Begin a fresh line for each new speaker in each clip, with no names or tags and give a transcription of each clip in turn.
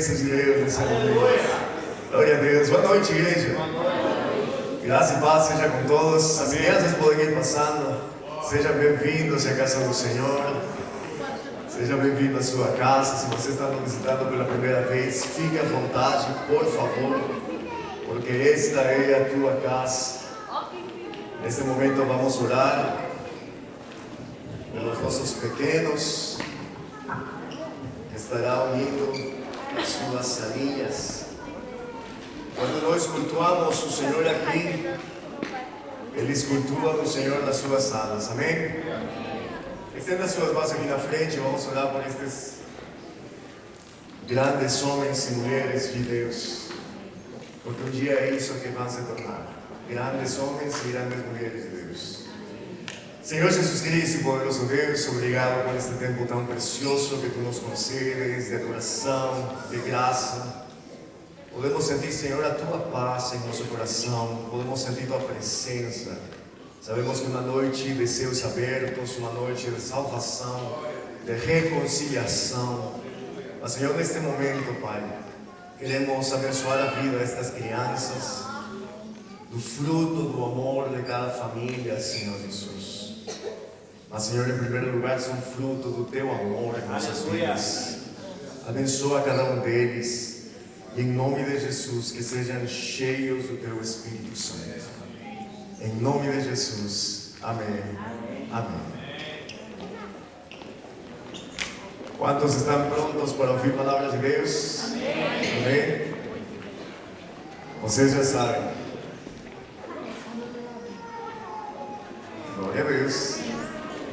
presença de Deus nesse momento. Glória a Deus. Boa noite, igreja. Boa noite. Graça e paz seja com todos. As crianças podem ir passando. Seja bem-vindos à casa do Senhor. Seja bem-vindo à sua casa. Se você está nos visitando pela primeira vez, fique à vontade, por favor, porque esta é a tua casa. Neste momento vamos orar pelos nossos pequenos que estarão unindo as suas salinhas. Quando nós cultuamos o Senhor aqui, eles cultuam o Senhor nas suas salas. Amém? Estenda as suas mãos aqui na frente e vamos orar por estes grandes homens e mulheres de Deus. Porque um dia é isso que vão se tornar. Grandes homens e grandes mulheres de Deus. Senhor Jesus Cristo, poderoso Deus, obrigado por este tempo tão precioso que Tu nos concedes, de adoração, de graça. Podemos sentir, Senhor, a Tua paz em nosso coração. Podemos sentir Tua presença. Sabemos que uma noite de céus abertos, uma noite de salvação, de reconciliação. Mas, Senhor, neste momento, Pai, queremos abençoar a vida destas crianças, do fruto do amor de cada família, Senhor Jesus. Mas, Senhor, em primeiro lugar, são fruto do Teu amor em nossas vidas. Abençoa cada um deles. E em nome de Jesus, que sejam cheios do Teu Espírito Santo. Em nome de Jesus. Amém. Amém. Quantos estão prontos para ouvir palavras de Deus? Amém. Vocês já sabem. Glória a Deus.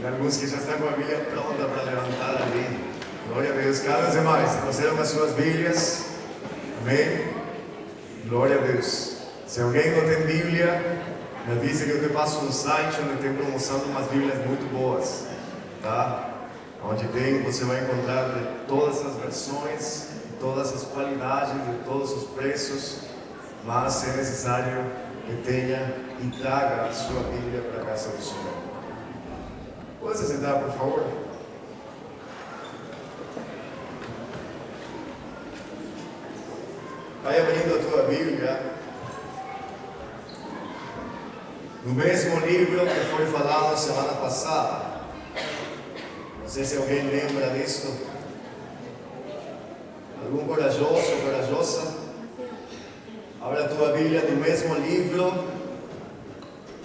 Tem alguns que já estão com a Bíblia pronta para levantar ali. Glória a Deus. Cada vez mais, trouxeram as suas Bíblias. Amém? Glória a Deus. Se alguém não tem Bíblia, me avisa que eu te passo um site onde tem promoção de umas Bíblias muito boas. Tá? Onde tem, você vai encontrar de todas as versões, de todas as qualidades, de todos os preços. Mas é necessário que tenha e traga a sua Bíblia para a casa do Senhor. Pode se sentar, por favor? Vai abrindo a tua Bíblia no mesmo livro que foi falado semana passada. Não sei se alguém lembra disso. Algum corajoso ou corajosa? Abra a tua Bíblia no mesmo livro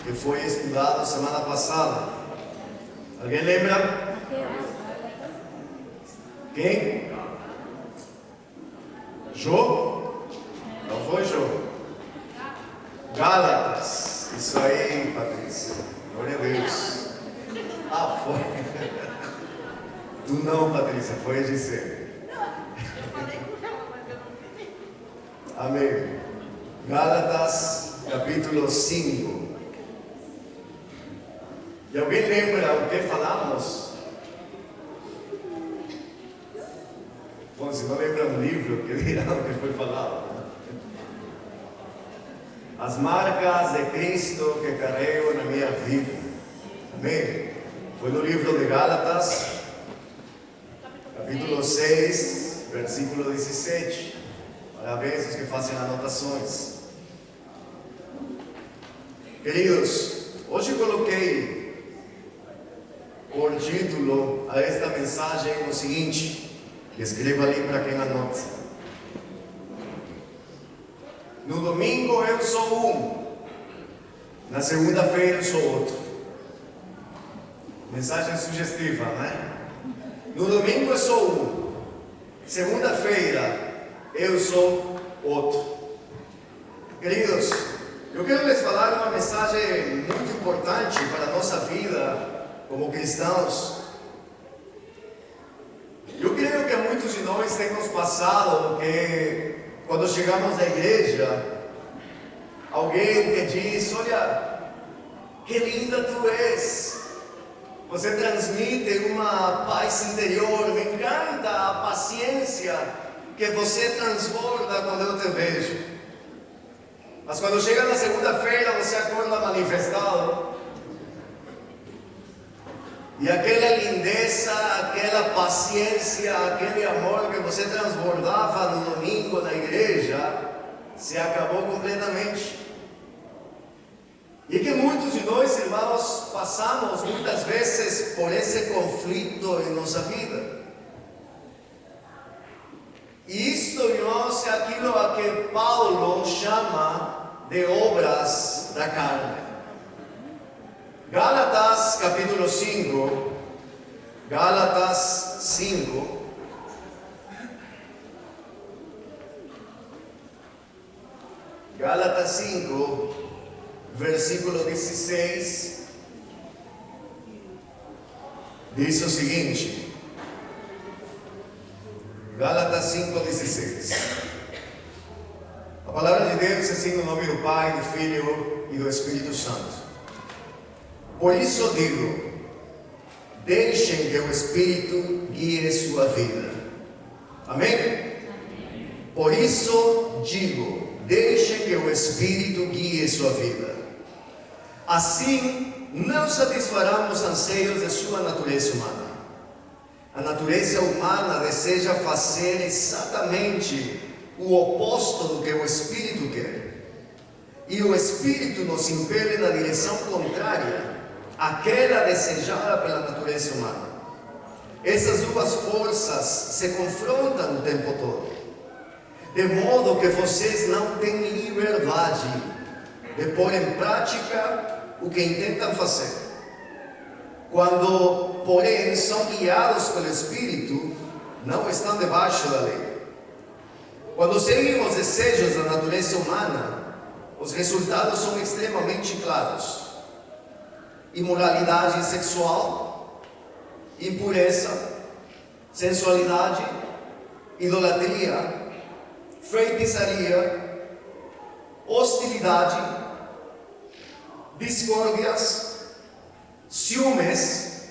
que foi estudado semana passada. Alguém lembra? Quem? Jô? Não foi, Jô? Gálatas. Isso aí, Patrícia. Glória a Deus. Ah, foi. Tu não, Patrícia, foi a dizer. Amém. Gálatas, capítulo 5. E alguém lembra o que falamos? Bom, se não lembra do livro, que dirão o que foi falado. As marcas de Cristo que carrego na minha vida. Amém? Foi no livro de Gálatas, capítulo 6, versículo 17. Parabéns aos que fazem anotações. Queridos, hoje coloquei por título a esta mensagem o seguinte, que escreva ali para quem anota. No domingo eu sou um, na segunda-feira eu sou outro. Mensagem sugestiva, né? No domingo eu sou um, segunda-feira eu sou outro. Queridos, eu quero lhes falar uma mensagem muito importante para a nossa vida como cristãos. Eu creio que muitos de nós temos passado que quando chegamos na igreja, alguém te diz, olha, que linda tu és. Você transmite uma paz interior, me encanta a paciência que você transborda quando eu te vejo. Mas quando chega na segunda-feira, você acorda manifestado. E aquela lindeza, aquela paciência, aquele amor que você transbordava no domingo na igreja, se acabou completamente. E que muitos de nós, irmãos, passamos muitas vezes por esse conflito em nossa vida. E isto, irmãos, é aquilo a que Paulo chama de obras da carne. Gálatas capítulo 5, Gálatas 5, Gálatas 5, versículo 16, diz o seguinte, Gálatas 5, 16. A palavra de Deus é assim no nome do Pai, do Filho e do Espírito Santo. Por isso digo, deixem que o Espírito guie sua vida. Amém? Por isso digo, deixem que o Espírito guie sua vida. Assim, não satisfarão os anseios de sua natureza humana. A natureza humana deseja fazer exatamente o oposto do que o Espírito quer. E o Espírito nos impele na direção contrária àquela desejada pela natureza humana. Essas duas forças se confrontam o tempo todo, de modo que vocês não têm liberdade de pôr em prática o que intentam fazer. Quando, porém, são guiados pelo Espírito, não estão debaixo da lei. Quando seguem os desejos da natureza humana, os resultados são extremamente claros: imoralidade sexual, impureza, sensualidade, idolatria, feitiçaria, hostilidade, discórdias, ciúmes,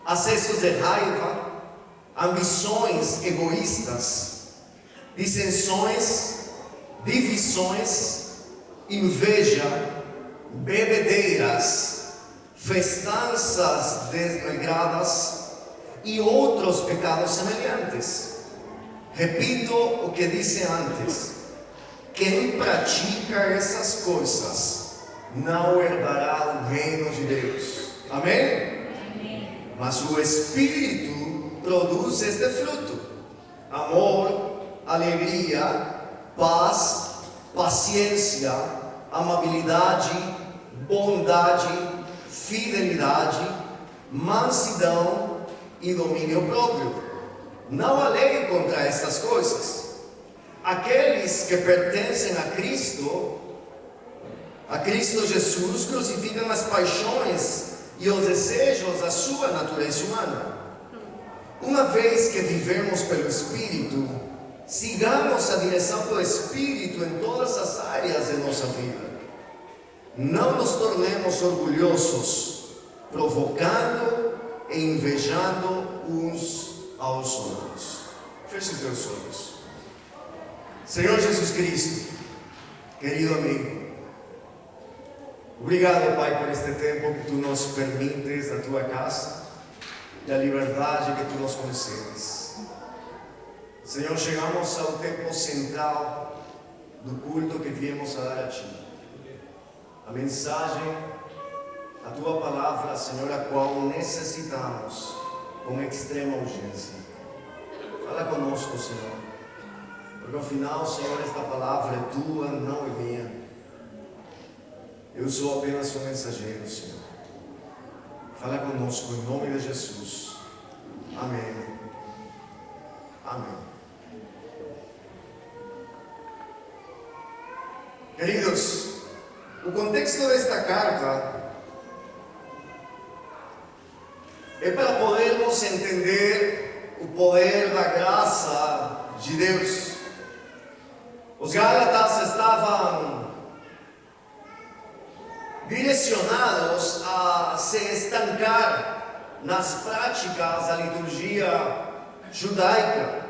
acessos de raiva, ambições egoístas, dissensões, divisões, inveja, bebedeiras, festanças desregradas e outros pecados semelhantes. Repito o que disse antes: quem pratica essas coisas não herdará o reino de Deus. Amém? Amém. Mas o Espírito produz este fruto: amor, alegria, paz, paciência, amabilidade, bondade, fidelidade, mansidão e domínio próprio. Não há lei contra estas coisas. Aqueles que pertencem a Cristo Jesus, crucificam as paixões e os desejos da sua natureza humana. Uma vez que vivemos pelo Espírito, sigamos a direção do Espírito em todas as áreas de nossa vida. Não nos tornemos orgulhosos, provocando e invejando uns aos outros. Feche os teus olhos. Senhor Jesus Cristo, querido amigo, obrigado, Pai, por este tempo que Tu nos permites na Tua casa e a liberdade que Tu nos concedes. Senhor, chegamos ao tempo central do culto que viemos a dar a Ti. A mensagem, a Tua palavra, Senhor, a qual necessitamos com extrema urgência. Fala conosco, Senhor, porque ao final, Senhor, esta palavra é Tua, não é minha. Eu sou apenas um mensageiro, Senhor. Fala conosco em nome de Jesus. Amém. Amém. Queridos, o contexto desta carta é para podermos entender o poder da graça de Deus. Os Gálatas estavam direcionados a se estancar nas práticas da liturgia judaica,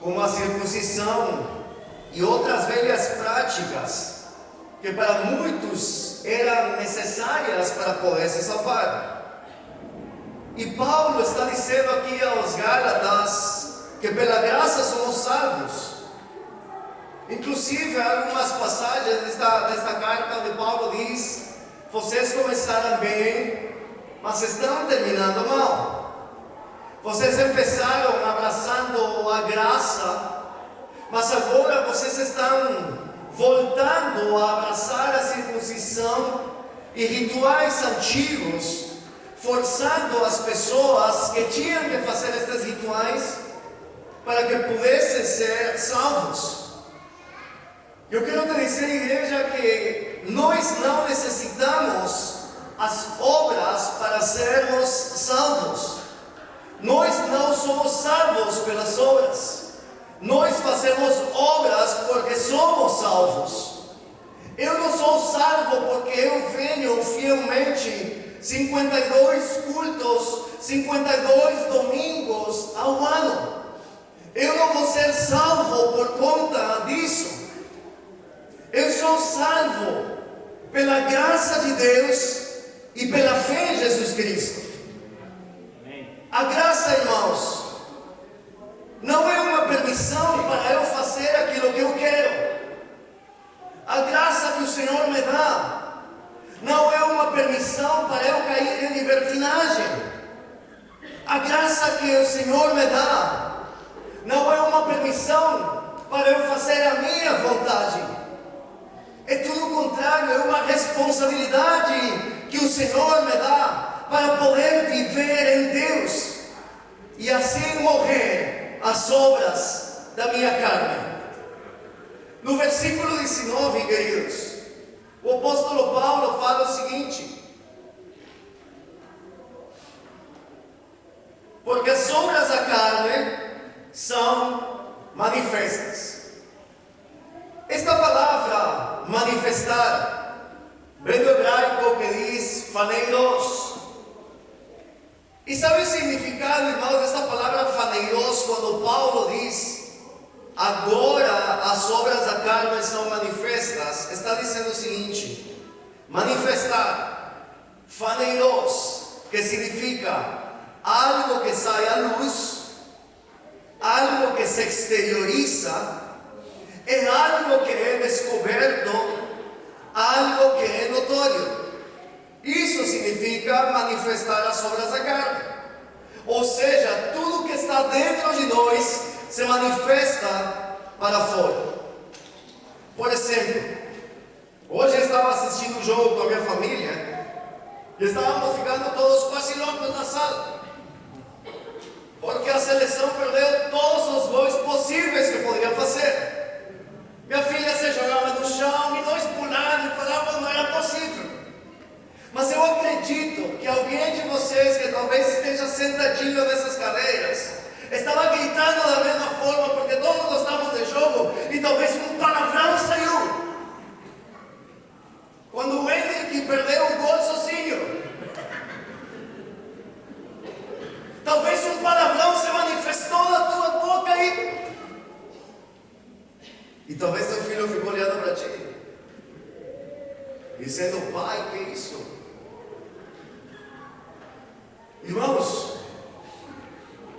como a circuncisão e outras velhas práticas que para muitos eram necessárias para poder se salvar. E Paulo está dizendo aqui aos Gálatas que pela graça somos salvos. Inclusive, algumas passagens desta carta onde Paulo diz: vocês começaram bem, mas estão terminando mal. Vocês começaram abraçando a graça, mas agora vocês estão voltando a abraçar a circuncisão e rituais antigos, forçando as pessoas que tinham que fazer estes rituais para que pudessem ser salvos. Eu quero te dizer, igreja, que nós não necessitamos as obras para sermos salvos. Nós não somos salvos pelas obras. Nós fazemos obras porque somos salvos. Eu não sou salvo porque eu venho fielmente 52 cultos, 52 domingos ao ano. Eu não vou ser salvo por conta disso. Eu sou salvo pela graça de Deus e pela fé em Jesus Cristo. A graça, irmãos, não é uma permissão para eu fazer aquilo que eu quero. A graça que o Senhor me dá não é uma permissão para eu cair em libertinagem. A graça que o Senhor me dá não é uma permissão para eu fazer a minha vontade. É tudo o contrário, é uma responsabilidade que o Senhor me dá para poder viver em Deus e assim morrer as obras da minha carne. No versículo 19, queridos, o apóstolo Paulo fala o seguinte: porque as obras da carne são manifestas. Esta palavra manifestar vem do hebraico que diz faneiros. E sabe o significado, irmãos, desta palavra faneiros, quando Paulo diz agora as obras da carne são manifestas? Está dizendo o seguinte: manifestar, faneiros, que significa algo que sai à luz, algo que se exterioriza, é algo que é descoberto, algo que é notório. Isso significa manifestar as obras da carne. Ou seja, tudo que está dentro de nós se manifesta para fora. Por exemplo, hoje eu estava assistindo um jogo com a minha família e estávamos ficando todos quase loucos na sala, porque a seleção perdeu todos os gols possíveis que podia fazer. Minha filha se jogava no chão e nós pulávamos e falávamos que não era possível. Mas eu acredito que alguém de vocês que talvez esteja sentadinho nessas cadeiras estava gritando da mesma forma, porque todos gostamos de jogo e talvez um palavrão saiu. Quando o Henrique perdeu o gol sozinho, talvez um palavrão se manifestou na tua boca e talvez teu filho ficou olhando para ti, dizendo: pai, que é isso? Irmãos,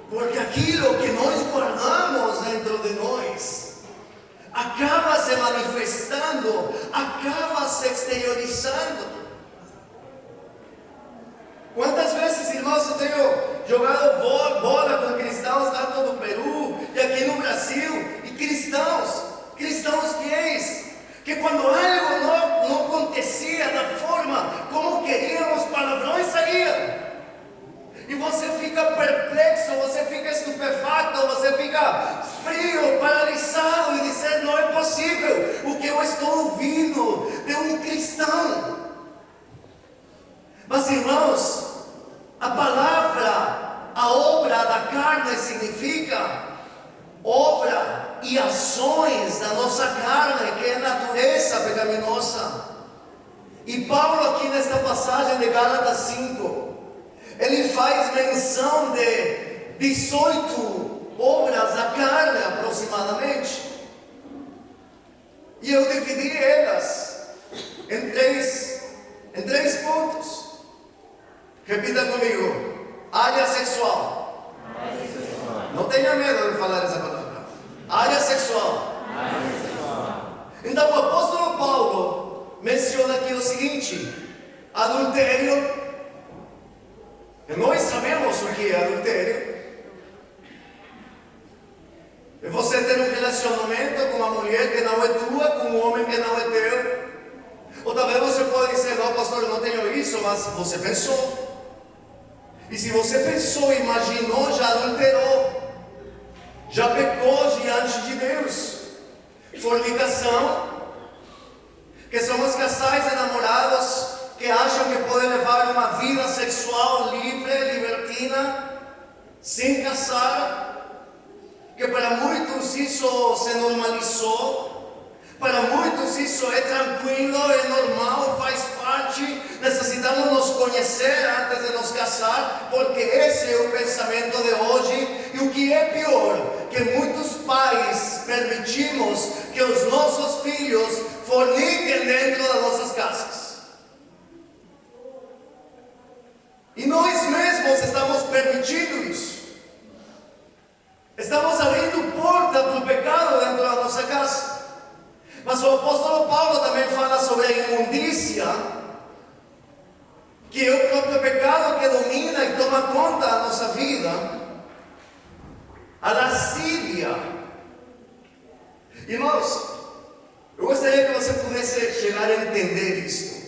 porque aquilo que nós guardamos dentro de nós acaba se manifestando, acaba se exteriorizando. Quantas vezes, irmãos, eu tenho jogado bola com cristãos tanto no Peru e aqui no Brasil, e cristãos fiéis, que quando algo não acontecia da forma como queríamos, palavrões saíam. E você fica perplexo, você fica estupefato, você fica frio, paralisado e dizer: não é possível o que eu estou ouvindo de um cristão. Mas, irmãos, a palavra, a obra da carne significa obra e ações da nossa carne, que é a natureza pecaminosa. E Paulo, aqui nesta passagem de Gálatas 5, ele faz menção de 18 obras da carne aproximadamente. E eu dividi elas em três pontos. Repita comigo: Área sexual. Não tenha medo de falar essa palavra. Área sexual. Então o apóstolo Paulo menciona aqui o seguinte: adultério. E nós sabemos o que é adultério. É você ter um relacionamento com uma mulher que não é tua, com um homem que não é teu. Ou talvez você pode dizer: não, pastor, eu não tenho isso, mas você pensou. E se você pensou, imaginou, já adulterou, já pecou diante de Deus. Fornicação, que são os casais enamorados que acham que podem levar uma vida sexual livre, libertina, sem casar, que para muitos isso se normalizou. Para muitos isso é tranquilo, é normal, faz parte. Necessitamos nos conhecer antes de nos casar, porque esse é o pensamento de hoje. E o que é pior, que muitos pais permitimos que os nossos filhos forniquem dentro das nossas casas. E nós mesmos estamos permitindo isso. Estamos abrindo porta para o pecado dentro da nossa casa. Mas o apóstolo Paulo também fala sobre a imundícia, que é o próprio pecado que domina e toma conta da nossa vida. A lascívia. Irmãos, eu gostaria que você pudesse chegar a entender isso.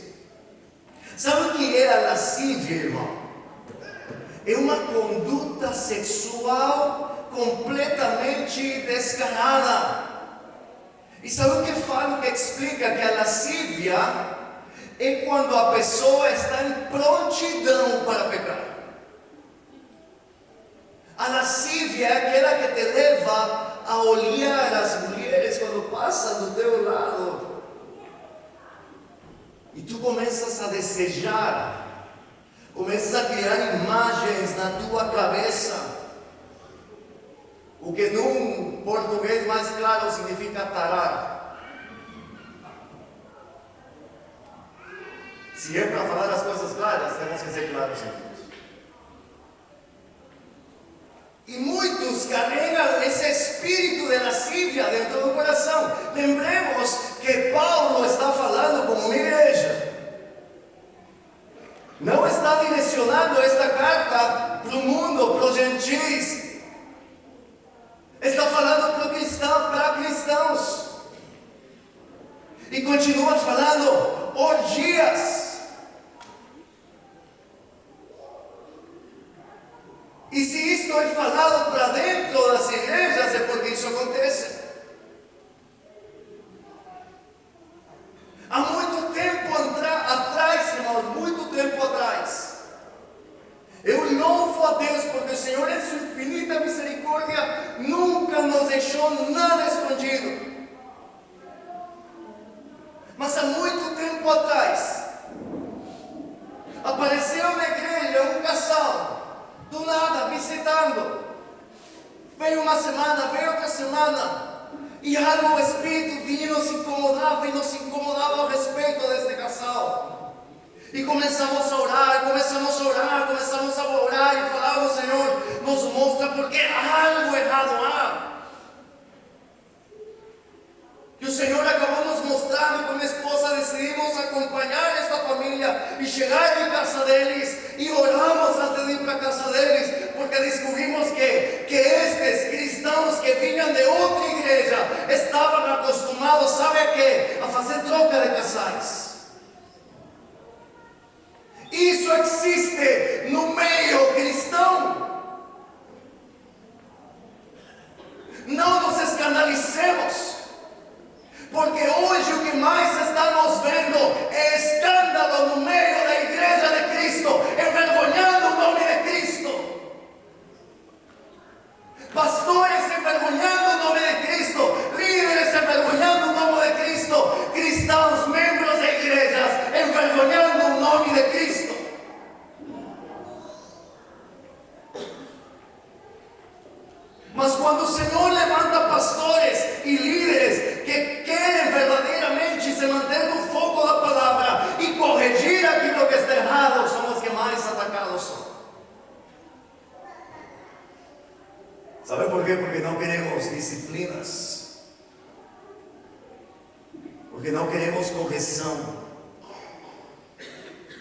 Sabe o que é a lascívia, irmão? É uma conduta sexual completamente descarada. E sabe o que fala, que explica que a lascívia é quando a pessoa está em prontidão para pecar. A lascívia é aquela que te leva a olhar as mulheres quando passam do teu lado. E tu começas a desejar, começas a criar imagens na tua cabeça. O que num português mais claro significa tarar. Se é para falar as coisas claras, temos que ser claros em tudo. E muitos carregam esse espírito de lascívia dentro do coração. Lembremos que Paulo está falando com uma igreja. Não está direcionando esta carta para o mundo, para os gentis. Está falando para cristãos. E continua falando orgias. E se isto é falado para dentro das igrejas, é porque isso acontece. Há muito tempo atrás, irmãos, muito tempo atrás, eu louvo a Deus porque o Senhor, em sua infinita misericórdia, nunca nos deixou nada escondido. Mas há muito tempo atrás, apareceu na igreja um casal, do nada, visitando. Veio uma semana, veio outra semana, e algo, o Espírito vinha e nos incomodava a respeito deste casal. E começamos a orar e falávamos: Senhor, nos mostra porque algo errado há. E o Senhor acabou nos mostrando. Com minha esposa decidimos acompanhar esta família e chegar em casa deles, e oramos antes de ir para a casa deles, porque descobrimos que estes cristãos que vinham de outra igreja estavam acostumados, sabe a quê? A fazer troca de casais. Isso existe no meio cristão. Não nos escandalicemos, porque hoje o que mais estamos vendo é escândalo no meio da igreja de Cristo, envergonhando o nome de Cristo. Pastores envergonhando o nome de Cristo, líderes envergonhando o nome de Cristo, cristãos, membros de porque não queremos correção.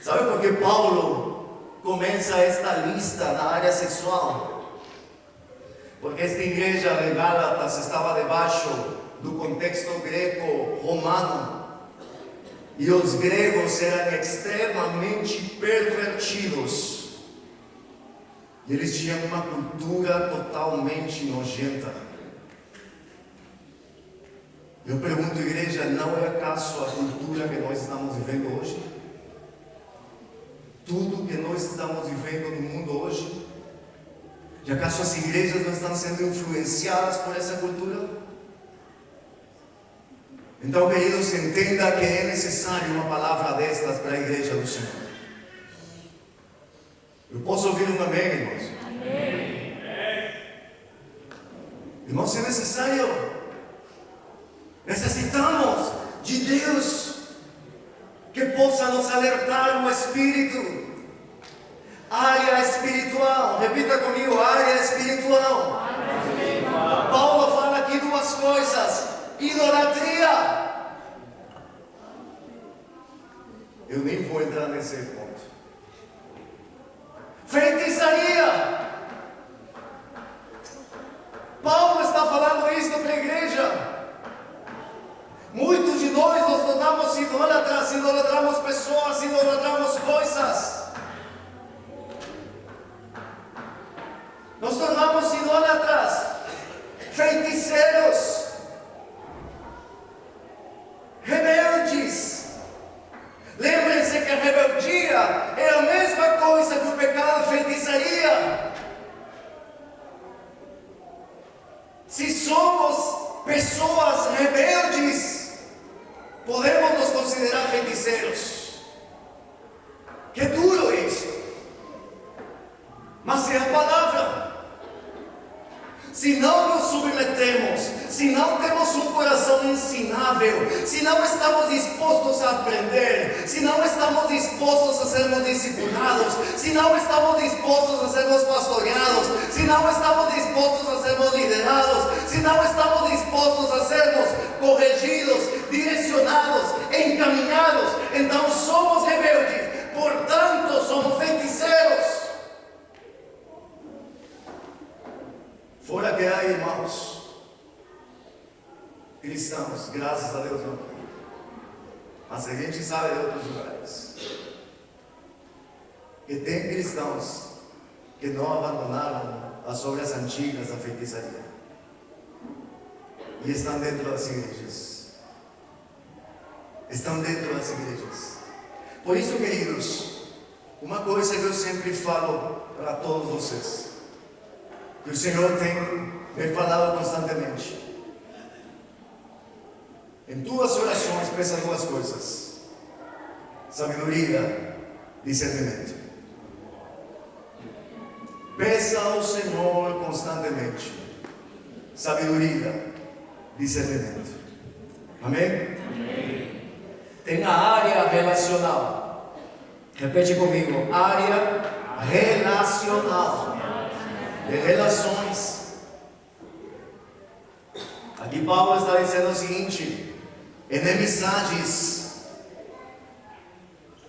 Sabe por que Paulo começa esta lista na área sexual? Porque esta igreja de Gálatas estava debaixo do contexto greco-romano. E os gregos eram extremamente pervertidos. E eles tinham uma cultura totalmente nojenta. Eu pergunto, igreja, não é acaso a cultura que nós estamos vivendo hoje? Tudo que nós estamos vivendo no mundo hoje? E acaso as igrejas não estão sendo influenciadas por essa cultura? Então, queridos, entenda que é necessário uma palavra destas para a igreja do Senhor. Eu posso ouvir um amém, irmãos? Amém. Irmãos, é necessário. Necessitamos de Deus que possa nos alertar no Espírito. Área espiritual. Repita comigo, área espiritual. Paulo fala aqui duas coisas. Idolatria. Eu nem vou entrar nesse ponto. Feitiçaria. Paulo está falando isso para a igreja. Muitos de nós nos tornamos idólatras, idolatramos pessoas, idolatramos coisas. Nos tornamos idólatras, feiticeiros, rebeldes. Lembrem-se que a rebeldia é a mesma coisa que o pecado, a feitiçaria. Se somos pessoas rebeldes, podemos nos considerar feiticeiros. Que duro isso. Mas é a palavra. Se não nos submetemos, se não temos um coração ensinável, se não estamos dispostos a aprender, se não estamos dispostos a sermos disciplinados, se não estamos dispostos a sermos pastoreados, se não estamos dispostos a sermos liderados, se não estamos dispostos a sermos corrigidos, direcionados, encaminhados, então somos rebeldes, portanto somos feiticeiros. Fora que há irmãos cristãos, graças a Deus não. Mas a gente sabe de outros lugares que tem cristãos que não abandonaram as obras antigas da feitiçaria e estão dentro das igrejas. Estão dentro das igrejas. Por isso, queridos, uma coisa que eu sempre falo para todos vocês, que o Senhor tem me falado constantemente. Em tuas orações, peça duas coisas: sabedoria e discernimento. Peça ao Senhor constantemente sabedoria, discernimento. Amém? Amém. Tem a área relacional. Repete comigo: área relacional. De relações. Aqui Paulo está dizendo o seguinte: inimizades.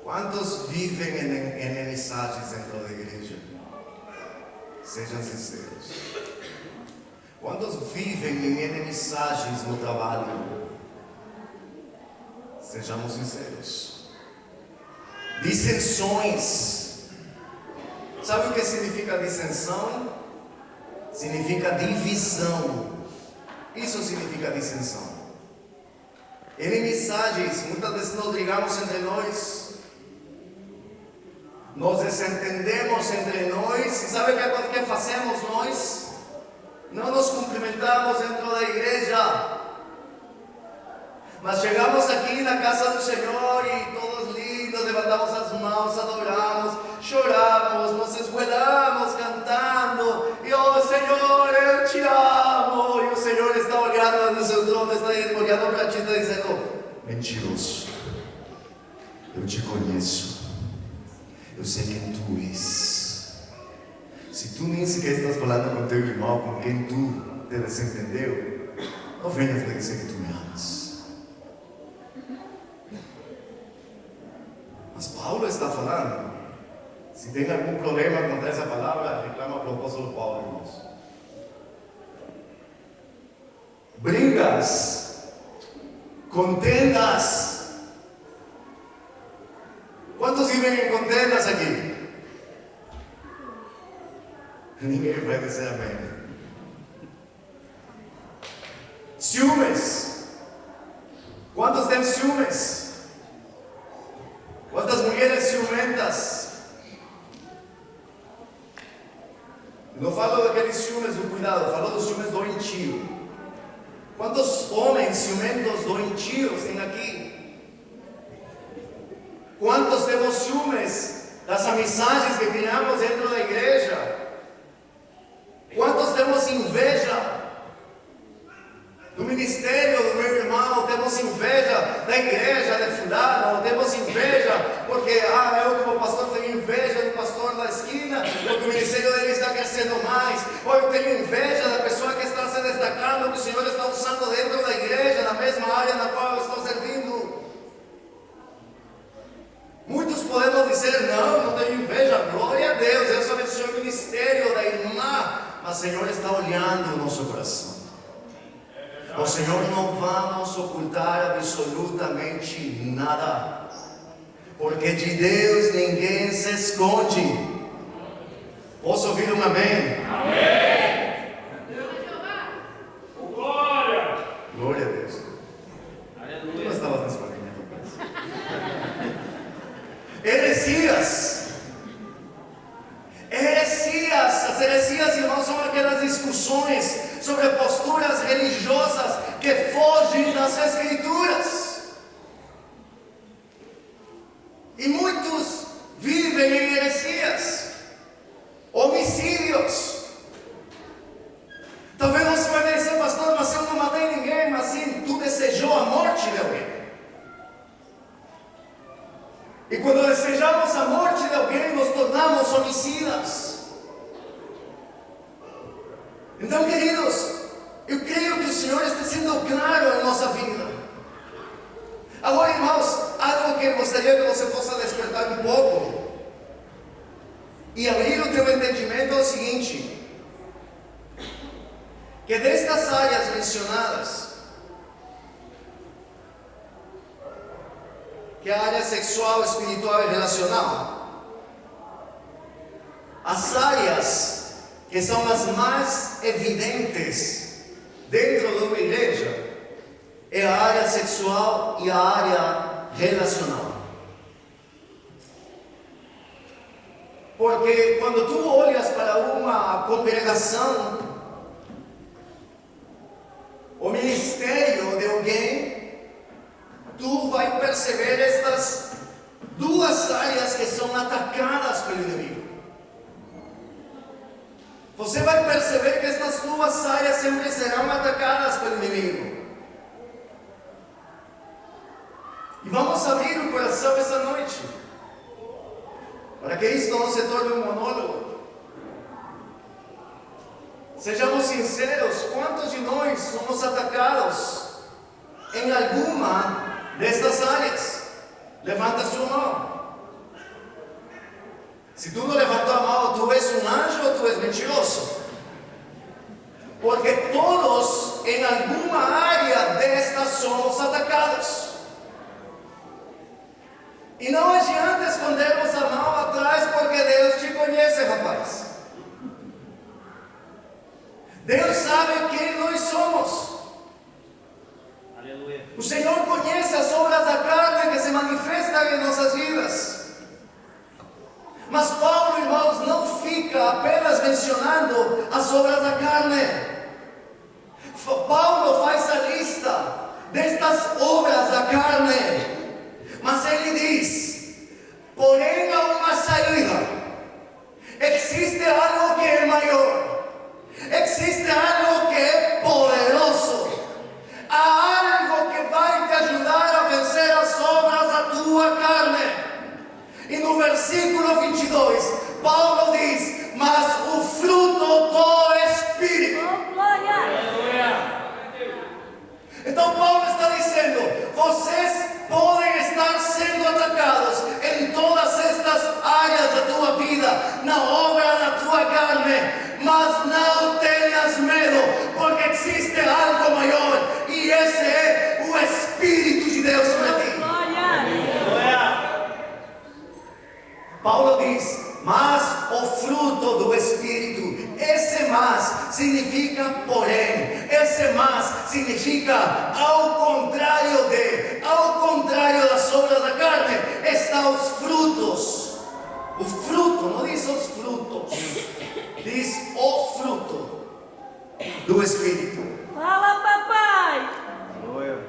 Quantos vivem em inimizades dentro da igreja? Sejam sinceros. Quantos vivem em inimizades no trabalho? Sejamos sinceros. Dissensões. Sabe o que significa dissensão? Significa divisão. Isso significa dissensão. Inimizades. Muitas vezes nos brigamos entre nós, nos desentendemos entre nós. E sabe o que fazemos nós? Não nos cumprimentamos dentro da igreja, mas chegamos aqui na casa do Senhor e todos lindos, levantamos as mãos, adoramos, choramos, nos esguelamos cantando, e oh Senhor, eu te amo, e o Senhor está olhando no seu trono, está olhando para ti e está dizendo: mentiroso, eu te conheço, eu sei quem tu és. Se tu nem sequer estás falando com teu irmão, com quem tu te desentendeu, não venhas me dizer que tu me amas. problema contra essa palavra, reclama para o apóstolo Paulo, irmãos. Brigas, contendas. Quantos vivem em contendas aqui? Ninguém vai dizer amém. Ciúmes. Quantos têm ciúmes? Quantas mulheres ciumentas? Não falo daqueles ciúmes do cuidado, falo dos ciúmes doentio. Quantos homens ciumentos doentios tem aqui? Quantos temos ciúmes das amizades que criamos dentro da igreja? Quantos temos inveja do ministério do meu irmão? Temos inveja da igreja de fulano? Temos inveja porque eu como pastor tenho inveja do pastor da esquina, porque o ministério dele está crescendo mais. Ou eu tenho inveja da pessoa que está se destacando, que o Senhor está usando dentro da igreja, na mesma área na qual eu estou servindo. Muitos podemos dizer, não tenho inveja, glória a Deus, Deus abençoe o ministério da irmã, mas o Senhor está olhando o nosso coração. O Senhor não vamos ocultar absolutamente nada, porque de Deus ninguém se esconde. Posso ouvir um amém?
Amém!
Glória! Glória a Deus. Aleluia! Tu estavas nessa palavra, heresias. As heresias, irmãos, são aquelas discussões sobre posturas religiosas que fogem das Escrituras. E muitos vivem em heresias, homicídios. Talvez você vai dizer, pastor, mas eu não matei ninguém, mas sim, tu desejou a morte de alguém. E quando desejamos a morte de alguém, nos tornamos homicidas. Então, queridos, eu creio que o Senhor está sendo claro em nossa vida. Agora, irmãos, algo que eu gostaria que você possa despertar um pouco e abrir o teu entendimento é o seguinte: que destas áreas mencionadas, que é a área sexual, espiritual e relacional, as áreas que são as mais evidentes dentro de uma igreja é a área sexual e a área relacional. Porque quando tu olhas para uma congregação, o ministério de alguém, tu vai perceber estas duas áreas que são atacadas pelo inimigo. Você vai perceber que estas duas áreas sempre serão atacadas pelo inimigo. E vamos abrir o coração essa noite, para que isto não se torne um monólogo. Sejamos sinceros, quantos de nós somos atacados em alguma destas áreas? Levanta sua mão. Se tu não levantou a mão, tu és um anjo ou tu és mentiroso? Porque todos em alguma área destas somos atacados. E não adianta escondermos a mão atrás, porque Deus te conhece, rapaz. Deus sabe quem nós somos.
Aleluia.
O Senhor conhece as obras da carne que se manifestam em nossas vidas. Mas Paulo, irmãos, não fica apenas mencionando as obras da carne. Paulo faz a lista destas obras da carne, mas ele diz: porém há uma saída. Existe algo que é maior, existe algo que é poderoso, há algo que vai te ajudar a vencer as obras da tua carne. E no versículo 22, Paulo diz: mas o fruto do Espírito.
Oh, glória!
Então Paulo está dizendo: vocês podem estar sendo atacados em todas estas áreas da tua vida, vida, na obra da tua carne. Mas não tenhas medo, porque existe algo maior, e esse é o Espírito de Deus sobre ti. Paulo diz, mas o fruto do Espírito, esse mas significa porém, esse mas significa ao contrário das obras da carne, estão os frutos. O fruto, não diz os frutos, diz o fruto do Espírito.
Fala, papai.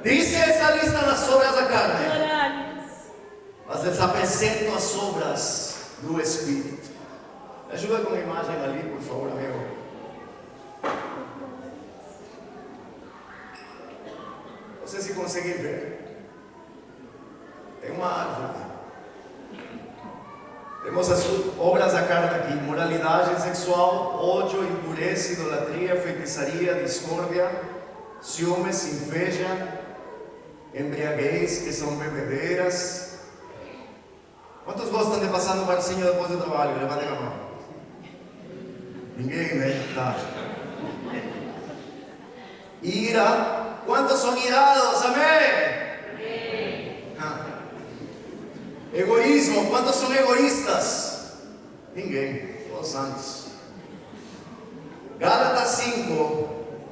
Diz essa lista das obras da carne,
Horários.
mas eles apresentam as obras do Espírito. Me ajuda com a imagem ali, por favor, amigo. Vocês se conseguem ver? Tem uma árvore. Temos as obras da carne aqui: moralidade sexual, ódio, impureza, idolatria, feitiçaria, discórdia, ciúmes, inveja, embriaguez, que são bebedeiras. Quantos gostam de passar no barzinho depois do trabalho? Levantem a mão. Ninguém, né? Tá. Ira. Quantos são irados? Amém? Egoísmo. Quantos são egoístas? Ninguém. Todos santos. Gálatas 5,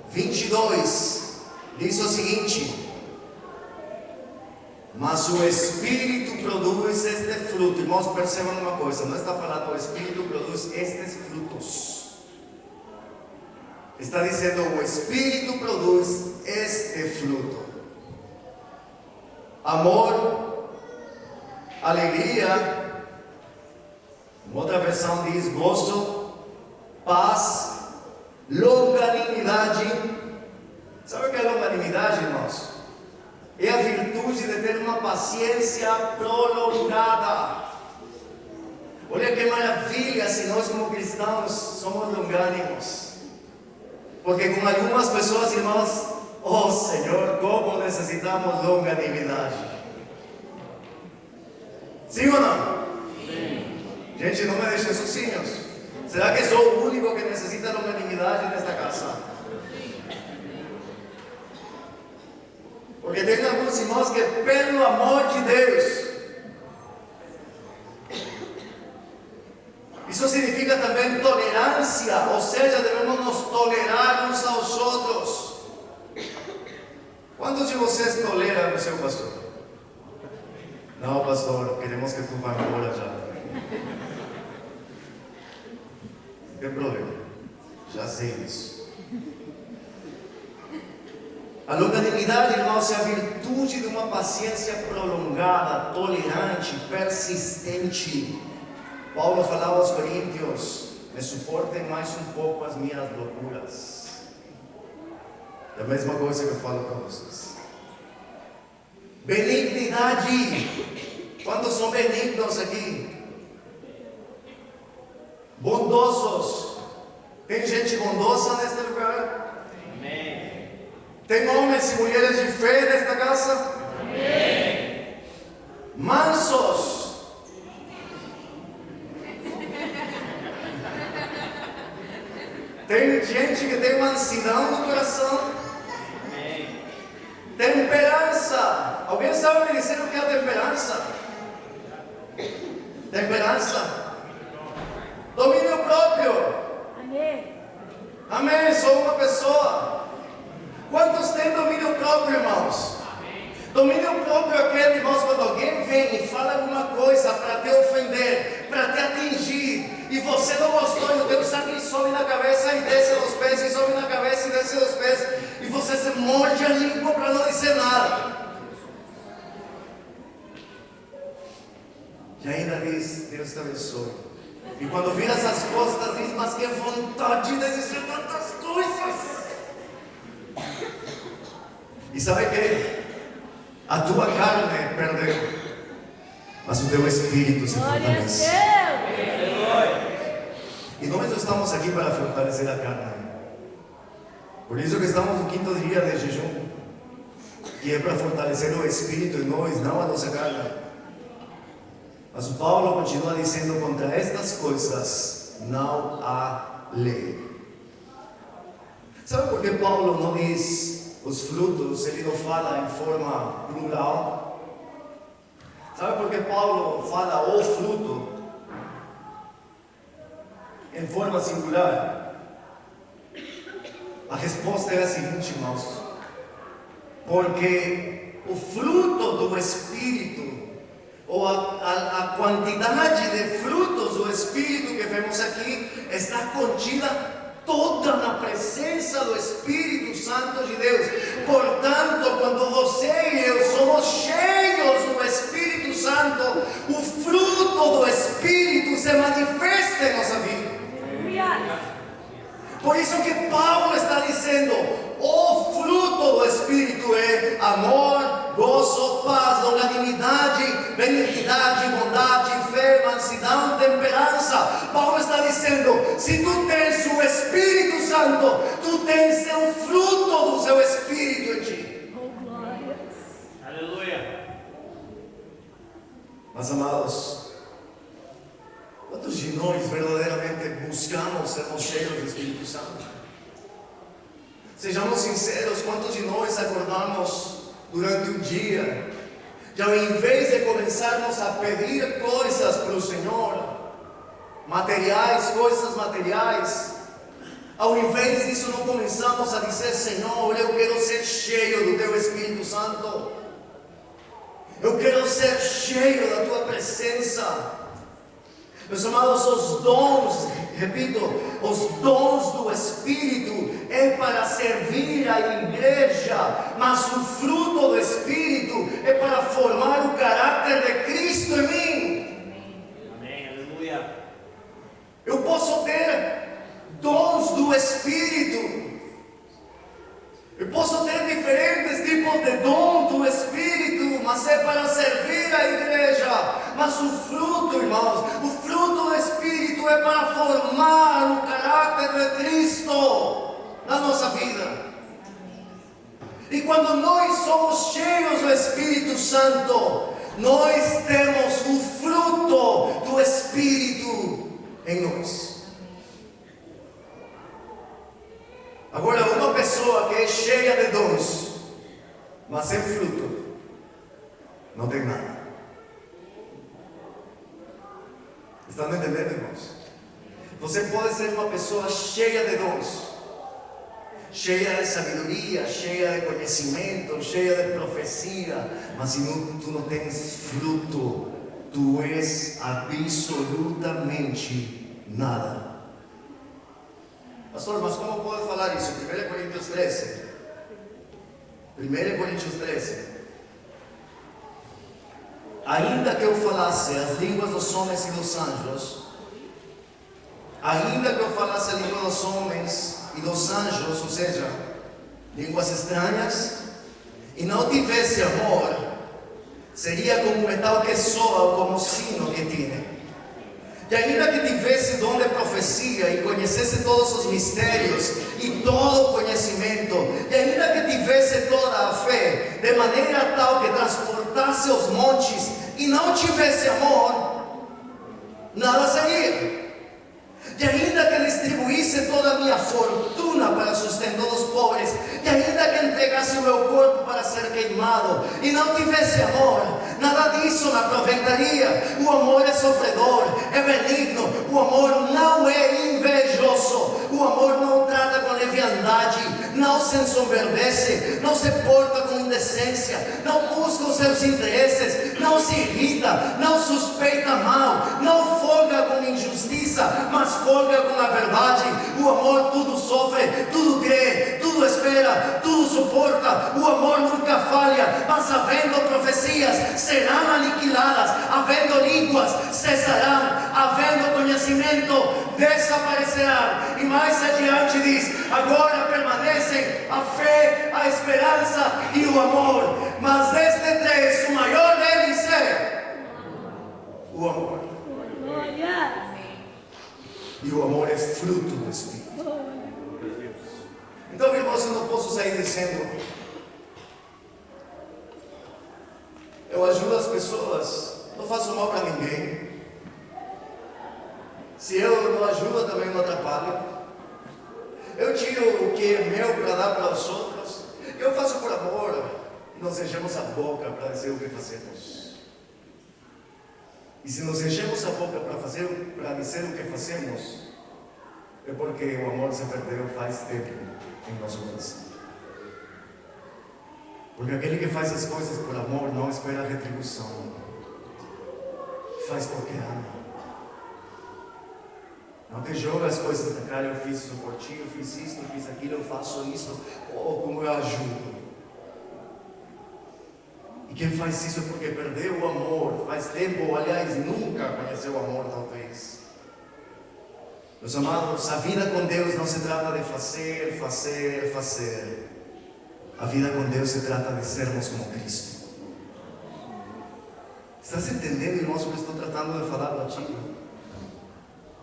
22 diz o seguinte: mas o Espírito produz este fruto. Irmãos, percebam uma coisa: não está falando o Espírito produz estes frutos. Está dizendo o Espírito produz este fruto: amor, alegria. Uma outra versão diz gozo, paz, longanimidade. Sabe o que é longanimidade, irmãos? É a virtude de ter uma paciência prolongada. Olha que maravilha se nós como cristãos somos longânimos. Porque com algumas pessoas, irmãos, oh Senhor, como necessitamos longanimidade. Sim ou não? Sim. Gente, não me deixem sozinhos. Será que sou o único que necessita longanimidade nesta casa? Porque tem alguns irmãos que, pelo amor de Deus, isso significa também tolerância, ou seja, devemos nos tolerar uns aos outros. Quantos de vocês toleram o seu pastor? Não, pastor, queremos que tu vá embora já. Não tem problema, já sei isso. A longanimidade, irmãos, é a virtude de uma paciência prolongada, tolerante, persistente. Paulo falava aos coríntios: me suportem mais um pouco as minhas loucuras. É a mesma coisa que eu falo para vocês. Benignidade. Quantos são benignos aqui? Bondosos. Tem gente bondosa neste lugar?
Amém.
Tem homens e mulheres de fé nesta casa?
Amém.
Mansos. Tem gente que tem mansidão no coração.
Amém.
Temperança. Alguém sabe me dizer o que é temperança? Temperança. Domínio próprio.
Amém.
Amém. Sou uma pessoa. Quantos têm domínio próprio, irmãos? Domínio próprio é aquele, irmãos, quando alguém vem e fala alguma coisa para te ofender, para te atingir, e você não gostou, e o teu sangue sobe na cabeça e desce nos pés, e sobe na cabeça e desce nos pés, e você se morde a língua para não dizer nada. E ainda diz: Deus te abençoe. E quando vira essas costas, diz: mas que vontade de dizer tantas coisas. E sabe que? A tua carne perdeu, mas o teu espírito se
Glória a
fortalece.
Deus.
E nós estamos aqui para fortalecer a carne. Por isso que estamos no 5º dia de jejum, que é para fortalecer o espírito em nós, não a nossa carne. Mas o Paulo continua dizendo: contra estas coisas não há lei. Sabe por que Paulo não diz os frutos? Ele não fala em forma plural. Sabe por que Paulo fala o fruto em forma singular? A resposta é a seguinte, irmãos: porque o fruto do Espírito, ou a quantidade de frutos do Espírito que vemos aqui, está contida toda na presença do Espírito Santo de Deus. Portanto, quando você e eu somos cheios do Espírito Santo, o fruto do Espírito se manifesta em nossa vida. Por isso que Paulo está dizendo: o fruto do Espírito é amor, gozo, paz, longanimidade, benignidade, bondade, fé, mansidão, temperança. Paulo está dizendo: se tu tens o Espírito Santo, tu tens o fruto do seu Espírito em ti.
Oh, glórias.
Aleluia.
Mas, amados, quantos de nós verdadeiramente buscamos sermos cheios do Espírito Santo? Sejamos sinceros, quantos de nós acordamos durante o dia e ao invés de começarmos a pedir coisas para o Senhor, materiais, coisas materiais, ao invés disso não começamos a dizer: Senhor, eu quero ser cheio do Teu Espírito Santo, eu quero ser cheio da Tua presença. Meus amados, os dons, repito, os dons do Espírito é para servir a igreja, mas o fruto do Espírito é para formar o caráter de Cristo em mim.
Amém. Aleluia.
Eu posso ter dons do Espírito, eu posso ter diferentes tipos de dom do Espírito, mas é para servir a igreja. Mas o fruto, irmãos, o fruto do Espírito é para formar o caráter de Cristo na nossa vida. E quando nós somos cheios do Espírito Santo, nós temos o fruto do Espírito em nós. Agora, uma pessoa que é cheia de dons, mas sem fruto, não tem nada. Estão entendendo, irmãos? Você pode ser uma pessoa cheia de dons, cheia de sabedoria, cheia de conhecimento, cheia de profecia, mas se tu não tens fruto, tu és absolutamente nada. Pastor, mas como pode falar isso? 1 Coríntios 13. 1 Coríntios 13. Ainda que eu falasse as línguas dos homens e dos anjos, ainda que eu falasse a língua dos homens e dos anjos, ou seja, línguas estranhas, e não tivesse amor, seria como um metal que soa ou como um sino que tine. E ainda que tivesse dom de profecia e conhecesse todos os mistérios e todo o conhecimento, e ainda que tivesse toda a fé, de maneira tal que transportasse os montes e não tivesse amor, nada seria. E ainda que distribuísse toda a minha fortuna para sustento dos pobres, e ainda que entregasse o meu corpo para ser queimado, e não tivesse amor, nada disso me aproveitaria. O amor é sofredor, é benigno, o amor não é invejoso, o amor não trata com leviandade, não se ensoberbece, não se porta com indecência, não busca os seus interesses, não se irrita, não suspeita mal, não folga com injustiça, mas folga com a verdade. O amor tudo sofre, tudo crê, tudo espera, tudo suporta. O amor nunca falha. Mas havendo profecias, serão aniquiladas, havendo línguas, cessarão, havendo conhecimento, desaparecerão. E mais adiante diz: agora permanecem a fé, a esperança e o amor, mas destes três o maior deles é o amor.
Glória.
E o amor é fruto do Espírito. Então, irmãos, eu não posso sair dizendo: eu ajudo as pessoas não faço mal para ninguém. Se eu não ajudo, também não atrapalho. Eu tiro o que é meu para dar para os outros. Eu faço por amor. E nós enchemos a boca para dizer o que fazemos. E se nos enchemos a boca para dizer o que fazemos, é porque o amor se perdeu faz tempo em nosso coração. Porque aquele que faz as coisas por amor não espera a retribuição. Faz porque ama. Não te joga as coisas na cara. Eu fiz isso por ti, eu fiz isso, eu fiz aquilo, eu faço isso. Ou como eu ajudo. E quem faz isso é porque perdeu o amor. Faz tempo, aliás, nunca conheceu o amor, talvez. Meus amados, a vida com Deus não se trata de fazer. A vida com Deus se trata de sermos como Cristo. Estás entendendo, irmãos, o que estou tratando de falar para ti?